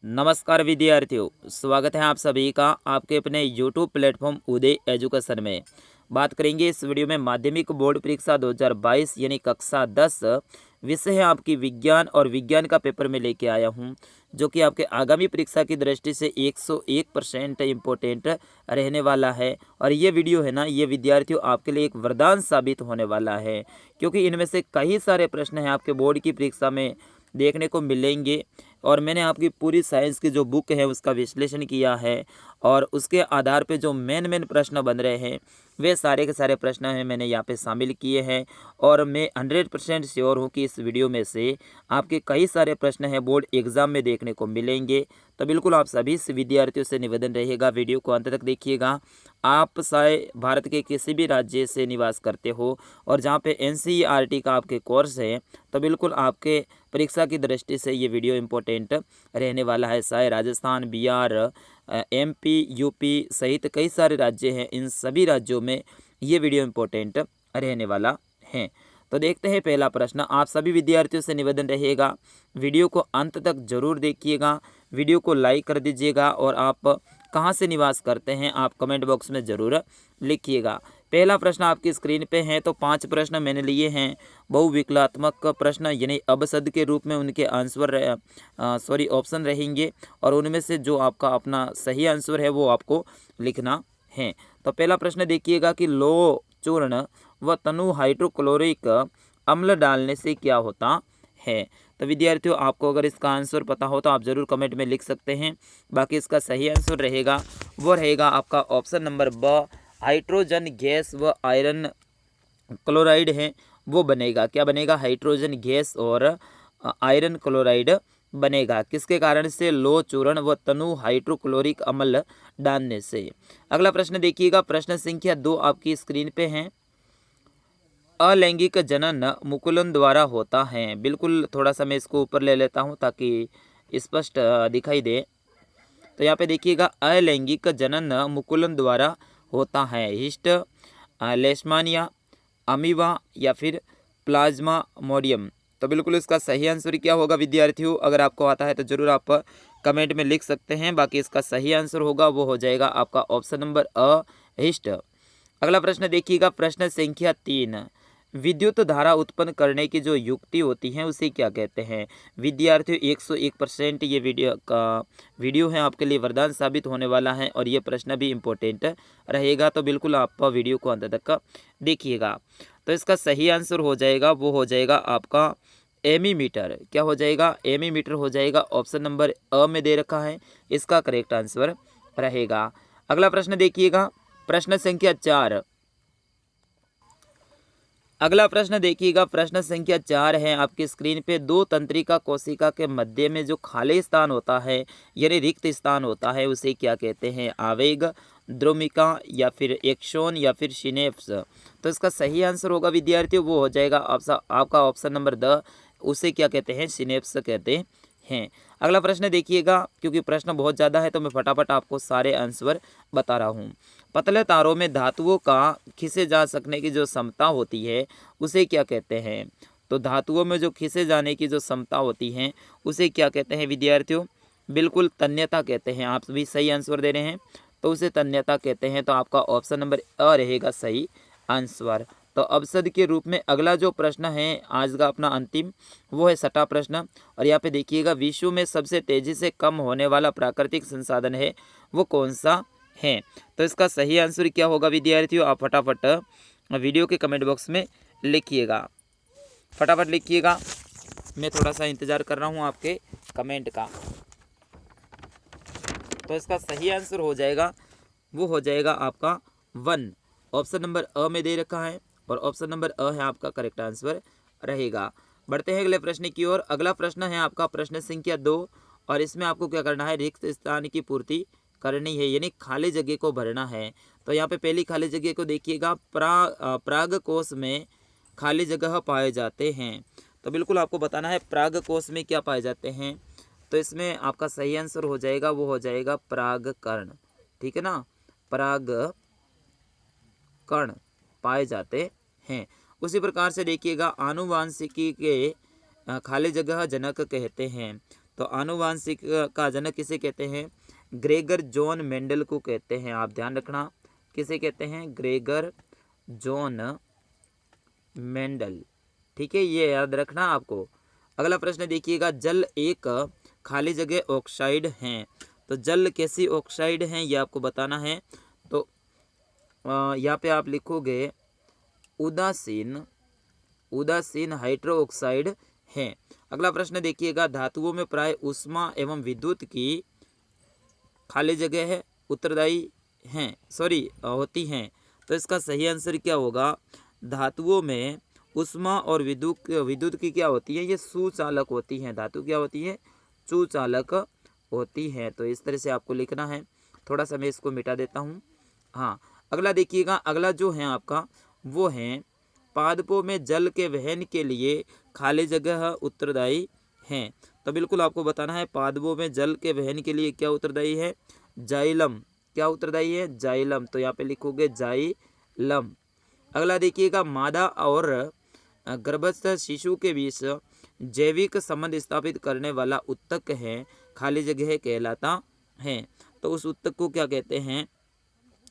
नमस्कार विद्यार्थियों, स्वागत है आप सभी का आपके अपने YouTube प्लेटफॉर्म उदय एजुकेशन में। बात करेंगे इस वीडियो में माध्यमिक बोर्ड परीक्षा 2022 यानी कक्षा 10 विषय है आपकी विज्ञान और विज्ञान का पेपर में लेके आया हूं, जो कि आपके आगामी परीक्षा की दृष्टि से 101% इम्पोर्टेंट रहने वाला है। और ये वीडियो है ना, ये विद्यार्थियों आपके लिए एक वरदान साबित होने वाला है, क्योंकि इनमें से कई सारे प्रश्न हैं आपके बोर्ड की परीक्षा में देखने को मिलेंगे। और मैंने आपकी पूरी साइंस की जो बुक है उसका विश्लेषण किया है, और उसके आधार पे जो मेन प्रश्न बन रहे हैं वे सारे के सारे प्रश्न हैं मैंने यहाँ पे शामिल किए हैं। और मैं 100% श्योर हूँ कि इस वीडियो में से आपके कई सारे प्रश्न हैं बोर्ड एग्ज़ाम में देखने को मिलेंगे। तो बिल्कुल आप सभी से विद्यार्थियों से निवेदन रहेगा, वीडियो को अंत तक देखिएगा। आप चाहे भारत के किसी भी राज्य से निवास करते हो और जहाँ पे NCERT का आपके कोर्स है, तो बिल्कुल आपके परीक्षा की दृष्टि से ये वीडियो इम्पोर्टेंट रहने वाला है। चाहे राजस्थान, बिहार, MP, UP सहित कई सारे राज्य हैं, इन सभी राज्यों में ये वीडियो इम्पोर्टेंट रहने वाला है। तो देखते हैं पहला प्रश्न। आप सभी विद्यार्थियों से निवेदन रहेगा, वीडियो को अंत तक जरूर देखिएगा, वीडियो को लाइक कर दीजिएगा, और आप कहाँ से निवास करते हैं आप कमेंट बॉक्स में ज़रूर लिखिएगा। पहला प्रश्न आपकी स्क्रीन पे है। तो 5 प्रश्न मैंने लिए हैं बहुविकलात्मक प्रश्न, यानी अबसद के रूप में उनके आंसर ऑप्शन रहेंगे, और उनमें से जो आपका अपना सही आंसर है वो आपको लिखना है। तो पहला प्रश्न देखिएगा कि लोह चूर्ण व तनु हाइड्रोक्लोरिक अम्ल डालने से क्या होता है। तो विद्यार्थियों, आपको अगर इसका आंसर पता हो तो आप ज़रूर कमेंट में लिख सकते हैं। बाकी इसका सही आंसर रहेगा वो रहेगा आपका ऑप्शन नंबर ब, हाइड्रोजन गैस व आयरन क्लोराइड है वो बनेगा। क्या बनेगा? हाइड्रोजन गैस और आयरन क्लोराइड बनेगा। किसके कारण से? लोह चूर्ण व तनु हाइड्रोक्लोरिक अम्ल डालने से। अगला प्रश्न देखिएगा, प्रश्न संख्या 2 आपकी स्क्रीन पे है। अलैंगिक जनन मुकुलन द्वारा होता है। बिल्कुल, थोड़ा सा मैं इसको ऊपर ले लेता हूँ ताकि स्पष्ट दिखाई दे। तो यहाँ पे देखिएगा, अलैंगिक जनन मुकुलन द्वारा होता है। हिस्ट, लेशमानिया, अमीबा या फिर प्लाज्मामोडियम। तो बिल्कुल इसका सही आंसर क्या होगा विद्यार्थियों? अगर आपको आता है तो जरूर आप कमेंट में लिख सकते हैं। बाकी इसका सही आंसर होगा वो हो जाएगा आपका ऑप्शन नंबर अ, हिस्ट। अगला प्रश्न देखिएगा, प्रश्न संख्या 3। विद्युत धारा उत्पन्न करने की जो युक्ति होती है उसे क्या कहते हैं? विद्यार्थियों, 101% ये वीडियो है आपके लिए वरदान साबित होने वाला है, और ये प्रश्न भी इम्पोर्टेंट रहेगा। तो बिल्कुल आप वीडियो को अंत तक देखिएगा। तो इसका सही आंसर हो जाएगा वो हो जाएगा आपका एमीमीटर। क्या हो जाएगा? एमीमीटर हो जाएगा। ऑप्शन नंबर अ में दे रखा है, इसका करेक्ट आंसर रहेगा। अगला प्रश्न देखिएगा, प्रश्न संख्या 4। अगला प्रश्न देखिएगा, प्रश्न संख्या 4 है आपकी स्क्रीन पे। दो तंत्रिका कोशिका के मध्य में जो खाली स्थान होता है यानी रिक्त स्थान होता है उसे क्या कहते हैं? आवेग, द्रोमिका या फिर एक्सोन या फिर सिनेप्स। तो इसका सही आंसर होगा विद्यार्थियों वो हो जाएगा आपका ऑप्शन नंबर द, उसे क्या कहते हैं? सिनेप्स कहते हैं। अगला प्रश्न देखिएगा, क्योंकि प्रश्न बहुत ज़्यादा है तो मैं फटाफट आपको सारे आंसर बता रहा हूँ। पतले तारों में धातुओं का खींचे जा सकने की जो क्षमता होती है उसे क्या कहते हैं? तो धातुओं में जो खींचे जाने की जो क्षमता होती है उसे क्या कहते हैं विद्यार्थियों? बिल्कुल तन्यता कहते हैं। आप भी सही आंसर दे रहे हैं, तो उसे तन्यता कहते हैं। तो आपका ऑप्शन नंबर अ रहेगा सही आंसर। तो अवसद के रूप में अगला जो प्रश्न है आज का अपना अंतिम, वो है 6वां प्रश्न। और यहाँ पे देखिएगा, विश्व में सबसे तेजी से कम होने वाला प्राकृतिक संसाधन है वो कौन सा है? तो इसका सही आंसर क्या होगा विद्यार्थियों? आप फटाफट वीडियो के कमेंट बॉक्स में लिखिएगा, फटाफट लिखिएगा। मैं थोड़ा सा इंतज़ार कर रहा हूँ आपके कमेंट का। तो इसका सही आंसर हो जाएगा वो हो जाएगा आपका 1। ऑप्शन नंबर अ में दे रखा है, और ऑप्शन नंबर अ है आपका करेक्ट आंसर रहेगा। बढ़ते हैं अगले प्रश्न की ओर। अगला प्रश्न है आपका प्रश्न संख्या 2, और इसमें आपको क्या करना है? रिक्त स्थान की पूर्ति करनी है, यानी खाली जगह को भरना है। तो यहाँ पे पहली खाली जगह को देखिएगा, प्राग कोश में खाली जगह पाए जाते हैं। तो बिल्कुल आपको बताना है प्राग कोश में क्या पाए जाते हैं। तो इसमें आपका सही आंसर हो जाएगा वो हो जाएगा परागकण। ठीक है ना, पराग कण पाए जाते हैं। उसी प्रकार से देखिएगा, आनुवांशिकी के खाली जगह जनक कहते हैं। तो आनुवांशिक का जनक किसे कहते हैं? ग्रेगर जॉन मेंडल को कहते हैं। आप ध्यान रखना, किसे कहते हैं? Gregor John Mendel. ठीक है, ये याद रखना आपको। अगला प्रश्न देखिएगा, जल एक खाली जगह ऑक्साइड हैं। तो जल कैसी ऑक्साइड हैं ये आपको बताना है। तो यहाँ पे आप लिखोगे उदासीन, उदासीन हाइड्रो ऑक्साइड हैं। अगला प्रश्न देखिएगा, धातुओं में प्राय ऊष्मा एवं विद्युत की खाली जगह है उत्तरदायी हैं, होती हैं। तो इसका सही आंसर क्या होगा? धातुओं में ऊष्मा और विद्युत की क्या होती है? ये सुचालक होती हैं। धातु क्या होती है? सुचालक होती है। तो इस तरह से आपको लिखना है। थोड़ा सा मैं इसको मिटा देता हूँ। हाँ, अगला देखिएगा, अगला जो है आपका वो है पादपों में जल के वहन के लिए खाली जगह उत्तरदायी हैं। तो बिल्कुल आपको बताना है, पादपों में जल के वहन के लिए क्या उत्तरदायी है? जाइलम। क्या उत्तरदायी है? जाइलम। तो यहाँ पे लिखोगे जाइलम। अगला देखिएगा, मादा और गर्भस्थ शिशु के बीच जैविक संबंध स्थापित करने वाला उत्तक है खाली जगह कहलाता है। तो उस उत्तक को क्या कहते हैं?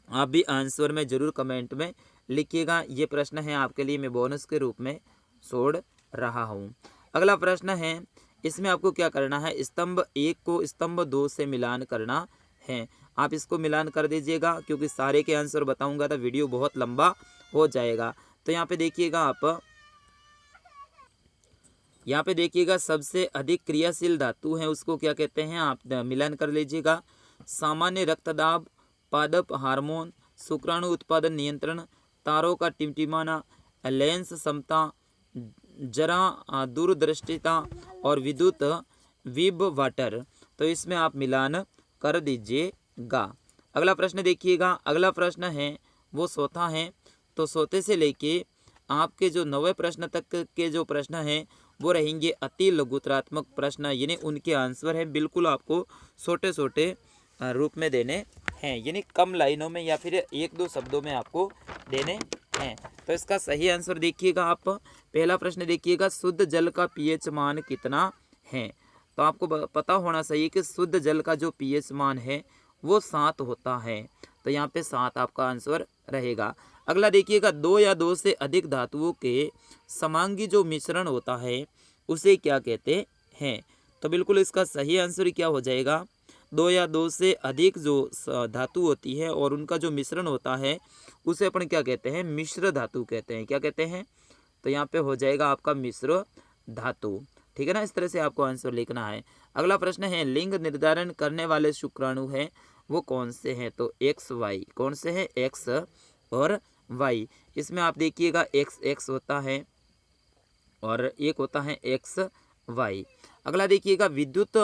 आप भी आंसर में जरूर कमेंट में लिखिएगा। ये प्रश्न है आपके लिए, मैं बोनस के रूप में छोड़ रहा हूँ। अगला प्रश्न है, इसमें आपको क्या करना है? स्तंभ 1 को स्तंभ 2 से मिलान करना है। आप इसको मिलान कर दीजिएगा, क्योंकि सारे के आंसर बताऊंगा तो वीडियो बहुत लंबा हो जाएगा। तो यहाँ पे देखिएगा, आप यहाँ पे देखिएगा, सबसे अधिक क्रियाशील धातु है उसको क्या कहते हैं? आप मिलान कर लीजिएगा। सामान्य रक्तदाब, पादप हार्मोन, शुक्राणु उत्पादन नियंत्रण, तारों का टिमटिमाना, लेंस समता, जरा दूरदृष्टिता और विद्युत विब वाटर। तो इसमें आप मिलान कर दीजिएगा। अगला प्रश्न देखिएगा, अगला प्रश्न है वो चौथा है। तो चौथे से लेके आपके जो 9वें प्रश्न तक के जो प्रश्न हैं वो रहेंगे अति लघुतरात्मक प्रश्न, यानी उनके आंसर है बिल्कुल आपको छोटे छोटे रूप में देने हैं, यानी कम लाइनों में या फिर 1-2 शब्दों में आपको देने हैं। तो इसका सही आंसर देखिएगा आप। पहला प्रश्न देखिएगा, शुद्ध जल का पीएच मान कितना है? तो आपको पता होना चाहिए कि शुद्ध जल का जो पीएच मान है वो 7 होता है। तो यहाँ पे 7 आपका आंसर रहेगा। अगला देखिएगा, 2 या 2 से अधिक धातुओं के समांगी जो मिश्रण होता है उसे क्या कहते हैं? तो बिल्कुल इसका सही आंसर क्या हो जाएगा? 2 या 2 से अधिक जो धातु होती है और उनका जो मिश्रण होता है उसे अपन क्या कहते हैं? मिश्र धातु कहते हैं। क्या कहते हैं? तो यहाँ पे हो जाएगा आपका मिश्र धातु। ठीक है ना, इस तरह से आपको आंसर लिखना है। अगला प्रश्न है, लिंग निर्धारण करने वाले शुक्राणु हैं वो कौन से हैं? तो एक्स वाई। कौन से हैं? एक्स और वाई। इसमें आप देखिएगा एक्स एक्स होता है और एक होता है एक्स वाई। अगला देखिएगा, विद्युत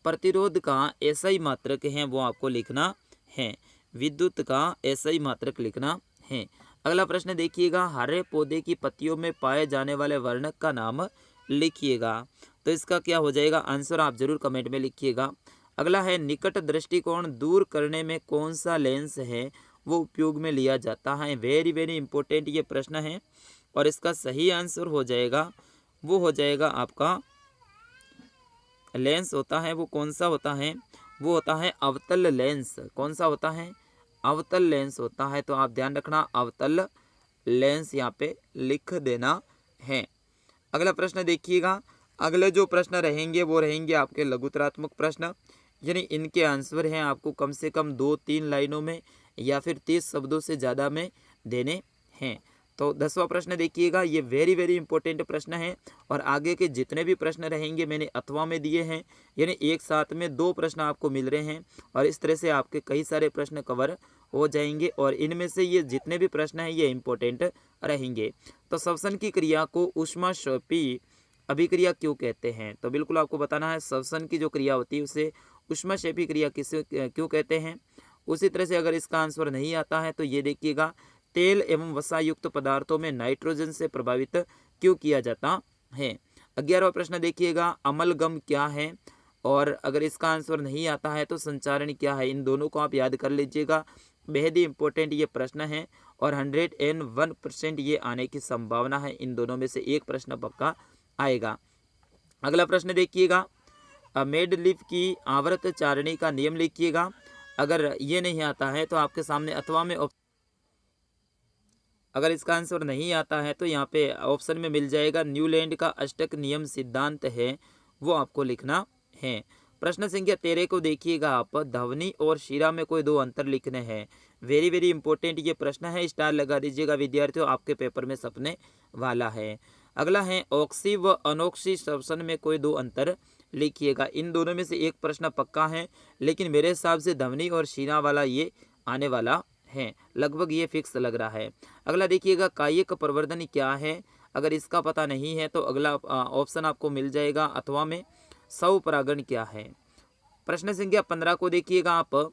प्रतिरोध का एसआई मात्रक है वो आपको लिखना है। विद्युत का एसआई मात्रक लिखना है। अगला प्रश्न देखिएगा, हरे पौधे की पत्तियों में पाए जाने वाले वर्णक का नाम लिखिएगा। तो इसका क्या हो जाएगा? आंसर आप जरूर कमेंट में लिखिएगा। अगला है, निकट दृष्टिकोण दूर करने में कौन सा लेंस है वो उपयोग में लिया जाता है? वेरी वेरी इंपॉर्टेंट ये प्रश्न है और इसका सही आंसर हो जाएगा वो हो जाएगा आपका लेंस होता है वो कौन सा होता है? वो होता है अवतल लेंस। कौन सा होता है? अवतल लेंस होता है। तो आप ध्यान रखना, अवतल लेंस यहाँ पे लिख देना है। अगला प्रश्न देखिएगा, अगले जो प्रश्न रहेंगे वो रहेंगे आपके लघुतरात्मक प्रश्न, यानी इनके आंसर हैं आपको कम से कम 2-3 लाइनों में या फिर 30 शब्दों से ज़्यादा में देने हैं। तो 10वां प्रश्न देखिएगा, ये वेरी वेरी इंपॉर्टेंट प्रश्न है और आगे के जितने भी प्रश्न रहेंगे मैंने अथवा में दिए हैं, यानी एक साथ में 2 प्रश्न आपको मिल रहे हैं और इस तरह से आपके कई सारे प्रश्न कवर हो जाएंगे और इनमें से ये जितने भी प्रश्न हैं ये इंपॉर्टेंट रहेंगे। तो श्वसन की क्रिया को ऊष्माक्षेपी अभिक्रिया क्यों कहते हैं? तो बिल्कुल आपको बताना है, श्वसन की जो क्रिया होती है उसे ऊष्माक्षेपी क्रिया किसे क्यों कहते हैं। उसी तरह से अगर इसका आंसर नहीं आता है तो ये देखिएगा, तेल एवं वसा युक्त पदार्थों में नाइट्रोजन से प्रभावित क्यों किया जाता है। 11वां प्रश्न देखिएगा, अमलगम क्या है और अगर इसका आंसर नहीं आता है तो संचारण क्या है। इन दोनों को आप याद कर लीजिएगा, बेहद ही इंपॉर्टेंट ये प्रश्न है और 101% ये आने की संभावना है। इन दोनों में से एक प्रश्न पक्का आएगा। अगला प्रश्न देखिएगा, मेड लीफ की आवर्त चारणी का नियम लिखिएगा। अगर ये नहीं आता है तो आपके सामने अथवा में अगर इसका आंसर नहीं आता है तो यहाँ पे ऑप्शन में मिल जाएगा न्यूलैंड का अष्टक नियम सिद्धांत है, वो आपको लिखना है। प्रश्न संख्या 13 को देखिएगा आप, ध्वनि और शिरा में कोई दो अंतर लिखने हैं। वेरी वेरी इंपॉर्टेंट ये प्रश्न है, स्टार लगा दीजिएगा विद्यार्थियों, आपके पेपर में सपने वाला है। अगला है ऑक्सी व अनोक्सी श्वसन में कोई दो अंतर लिखिएगा। इन दोनों में से एक प्रश्न पक्का है, लेकिन मेरे हिसाब से ध्वनि और शिरा वाला ये आने वाला है, लगभग ये फिक्स लग रहा है। अगला देखिएगा कायिक प्रवर्धन क्या है। अगर इसका पता नहीं है तो अगला ऑप्शन आपको मिल जाएगा अथवा में स्वपरागण क्या है। प्रश्न संख्या 15 को देखिएगा आप,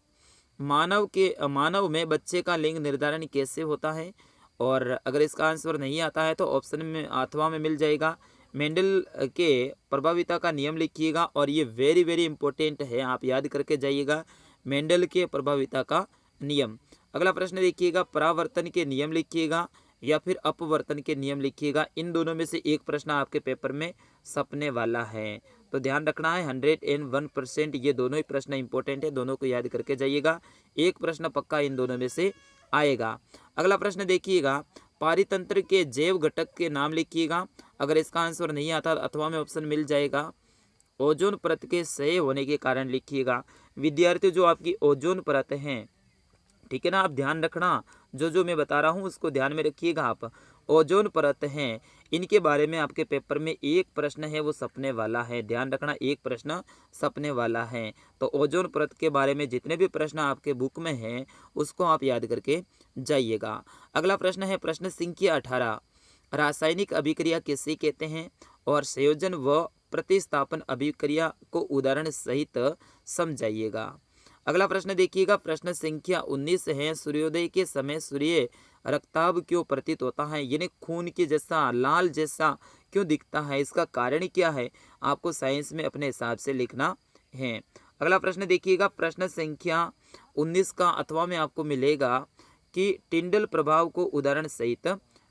मानव में बच्चे का लिंग निर्धारण कैसे होता है। और अगर इसका आंसर नहीं आता है तो ऑप्शन में अथवा में मिल जाएगा मेंडल के प्रभाविता का नियम लिखिएगा। और ये वेरी वेरी इंपॉर्टेंट है, आप याद करके जाइएगा, मेंडल के प्रभाविता का नियम। अगला प्रश्न देखिएगा, परावर्तन के नियम लिखिएगा या फिर अपवर्तन के नियम लिखिएगा। इन दोनों में से एक प्रश्न आपके पेपर में सपने वाला है, तो ध्यान रखना है 101%। ये दोनों ही प्रश्न इंपॉर्टेंट है, दोनों को याद करके जाइएगा, एक प्रश्न पक्का इन दोनों में से आएगा। अगला प्रश्न देखिएगा, पारितंत्र के जैव घटक के नाम लिखिएगा। अगर इसका आंसर नहीं आता अथवा में ऑप्शन मिल जाएगा ओजोन परत के सही होने के कारण लिखिएगा। विद्यार्थियों जो आपकी ओजोन परत है, ठीक है ना, आप ध्यान रखना, जो मैं बता रहा हूँ उसको ध्यान में रखिएगा आप। ओजोन परत हैं, इनके बारे में आपके पेपर में एक प्रश्न है वो सपने वाला है, ध्यान रखना, एक प्रश्न सपने वाला है। तो ओजोन परत के बारे में जितने भी प्रश्न आपके बुक में हैं उसको आप याद करके जाइएगा। अगला प्रश्न है प्रश्न संख्या 18, रासायनिक अभिक्रिया किसे कहते हैं और संयोजन व प्रतिस्थापन अभिक्रिया को उदाहरण सहित समझाइएगा। अगला प्रश्न देखिएगा, प्रश्न संख्या 19 है, सूर्योदय के समय सूर्य रक्ताभ क्यों प्रतीत होता है, यानी खून के जैसा लाल जैसा क्यों दिखता है, इसका कारण क्या है, आपको साइंस में अपने हिसाब से लिखना है। अगला प्रश्न देखिएगा, प्रश्न संख्या 19 का अथवा में आपको मिलेगा कि टिंडल प्रभाव को उदाहरण सहित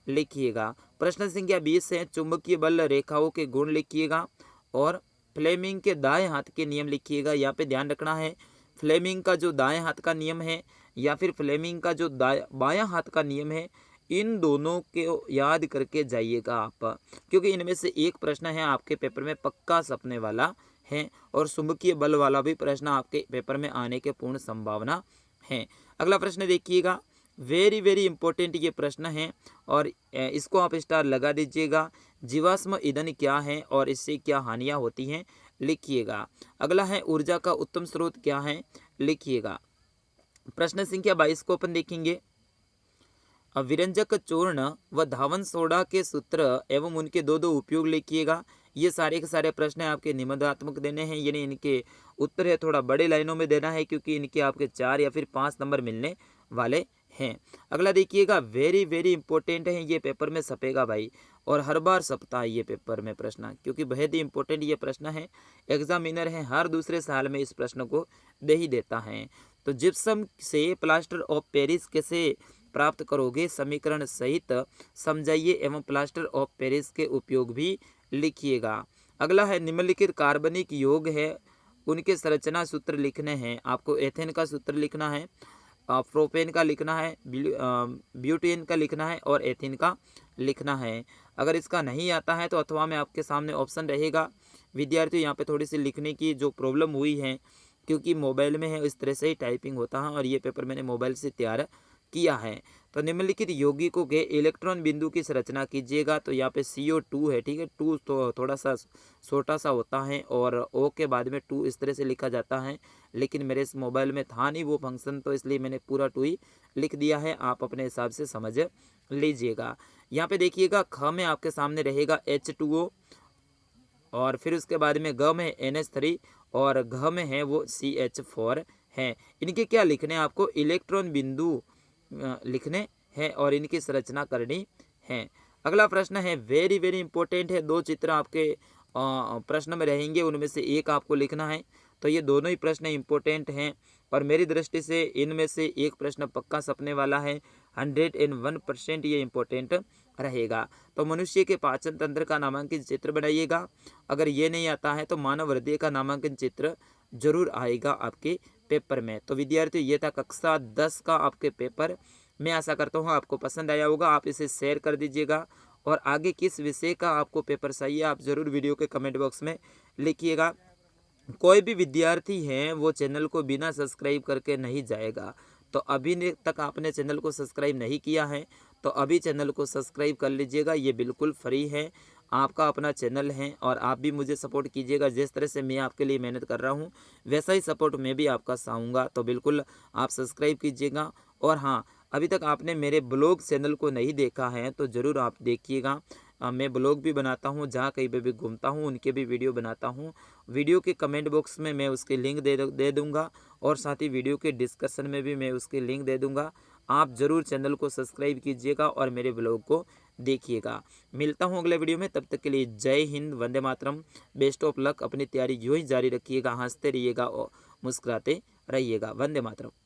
लिखिएगा। प्रश्न संख्या 20 है, चुंबकीय बल रेखाओं के गुण लिखिएगा और फ्लेमिंग के दाएं हाथ के नियम लिखिएगा। यहाँ पे ध्यान रखना है, फ्लेमिंग का जो दाएं हाथ का नियम है या फिर फ्लेमिंग का जो बायां हाथ का नियम है, इन दोनों को याद करके जाइएगा आप, क्योंकि इनमें से एक प्रश्न है आपके पेपर में पक्का सपने वाला है और चुंबकीय बल वाला भी प्रश्न आपके पेपर में आने के पूर्ण संभावना है। अगला प्रश्न देखिएगा, वेरी वेरी इंपॉर्टेंट ये प्रश्न है और इसको आप स्टार लगा दीजिएगा। जीवाश्म ईंधन क्या है और इससे क्या हानियां होती हैं, लिखिएगा। अगला है ऊर्जा का उत्तम स्रोत क्या है, लिखिएगा। प्रश्न संख्या 22 को अपन देखेंगे, विरंजक चूर्ण व धावन सोडा के सूत्र एवं उनके दो दो उपयोग लिखिएगा। ये सारे के सारे प्रश्न आपके निबंधात्मक देने हैं, यानी इनके उत्तर है थोड़ा बड़े लाइनों में देना है, क्योंकि इनके आपके 4 या फिर 5 नंबर मिलने वाले हैं। अगला देखिएगा, वेरी वेरी इंपॉर्टेंट है, ये पेपर में छपेगा भाई, और हर बार छपता है ये पेपर में प्रश्न, क्योंकि बेहद ही इंपॉर्टेंट ये प्रश्न है। एग्जामिनर है हर दूसरे साल में इस प्रश्न को दे ही देता है। तो जिप्सम से प्लास्टर ऑफ पेरिस कैसे प्राप्त करोगे, समीकरण सहित समझाइए एवं प्लास्टर ऑफ पेरिस के उपयोग भी लिखिएगा। अगला है निम्नलिखित कार्बनिक यौग है, उनके संरचना सूत्र लिखने हैं। आपको एथेन का सूत्र लिखना है, प्रोपेन का लिखना है, ब्यूटेन का लिखना है और एथेन का लिखना है। अगर इसका नहीं आता है तो अथवा में आपके सामने ऑप्शन रहेगा। विद्यार्थियों यहाँ पे थोड़ी सी लिखने की जो प्रॉब्लम हुई है, क्योंकि मोबाइल में है इस तरह से ही टाइपिंग होता है और ये पेपर मैंने मोबाइल से तैयार किया है। तो निम्नलिखित यौगिकों के इलेक्ट्रॉन बिंदु की संरचना कीजिएगा। तो यहाँ पे CO2 है, ठीक है, 2 तो थोड़ा सा छोटा सा होता है और O के बाद में 2 इस तरह से लिखा जाता है, लेकिन मेरे इस मोबाइल में था नहीं वो फंक्शन, तो इसलिए मैंने पूरा 2 ही लिख दिया है, आप अपने हिसाब से समझ लीजिएगा। यहाँ पे देखिएगा, ख में आपके सामने रहेगा H2O और फिर उसके बाद में ग में NH3 और घ में है वो CH4 है। इनके क्या लिखने हैं, आपको इलेक्ट्रॉन बिंदु लिखने हैं और इनकी संरचना करनी है। अगला प्रश्न है वेरी वेरी इंपॉर्टेंट है, 2 चित्र आपके प्रश्न में रहेंगे, उनमें से एक आपको लिखना है। तो ये दोनों ही प्रश्न इंपॉर्टेंट हैं और मेरी दृष्टि से इनमें से एक प्रश्न पक्का छपने वाला है, 101% ये इंपॉर्टेंट रहेगा। तो मनुष्य के पाचन तंत्र का नामांकित चित्र बनाइएगा। अगर ये नहीं आता है तो मानव हृदय का नामांकन चित्र जरूर आएगा आपके पेपर में। तो विद्यार्थियों, ये था कक्षा 10 का आपके पेपर। मैं आशा करता हूँ आपको पसंद आया होगा। आप इसे शेयर कर दीजिएगा और आगे किस विषय का आपको पेपर चाहिए आप ज़रूर वीडियो के कमेंट बॉक्स में लिखिएगा। कोई भी विद्यार्थी हैं वो चैनल को बिना सब्सक्राइब करके नहीं जाएगा। तो अभी तक आपने चैनल को सब्सक्राइब नहीं किया है तो अभी चैनल को सब्सक्राइब कर लीजिएगा। ये बिल्कुल फ्री है, आपका अपना चैनल है और आप भी मुझे सपोर्ट कीजिएगा। जिस तरह से मैं आपके लिए मेहनत कर रहा हूँ वैसा ही सपोर्ट मैं भी आपका चाहूँगा। तो बिल्कुल आप सब्सक्राइब कीजिएगा। और हाँ, अभी तक आपने मेरे ब्लॉग चैनल को नहीं देखा है तो ज़रूर आप देखिएगा। मैं ब्लॉग भी बनाता हूँ, जहाँ कहीं पे भी घूमता हूँ उनके भी वीडियो बनाता हूँ। वीडियो के कमेंट बॉक्स में मैं उसके लिंक दे दूँगा और साथ ही वीडियो के डिस्कशन में भी मैं उसके लिंक दे दूँगा। आप ज़रूर चैनल को सब्सक्राइब कीजिएगा और मेरे ब्लॉग को देखिएगा। मिलता हूँ अगले वीडियो में, तब तक के लिए जय Hind, Vande Mataram, best of luck. अपनी तैयारी यूँ ही जारी रखिएगा, हंसते रहिएगा और मुस्कुराते रहिएगा। वंदे मातरम।